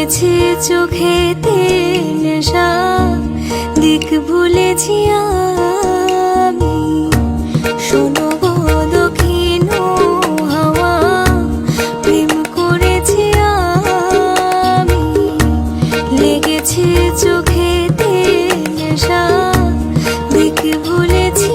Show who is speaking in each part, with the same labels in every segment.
Speaker 1: লেগেছে চোখেতে নেশা, দিক ভুলেছি আমি। শোনো গো দক্ষিণ হাওয়া, প্রেম করেছি আমি। লেগেছে চোখেতে নেশা, দিক ভুলেছি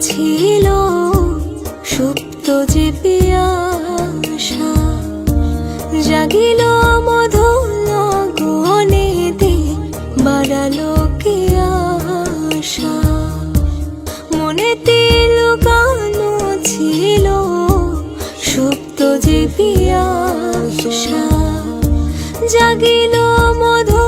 Speaker 1: ছিল সুপ্ত যে পিয়াসা, জাগিল মধুর গহনেতে, বাড়ালো কে আশা। মনেতে লুকানো ছিল সুপ্ত যে পিয়াসা, জাগিল মধুর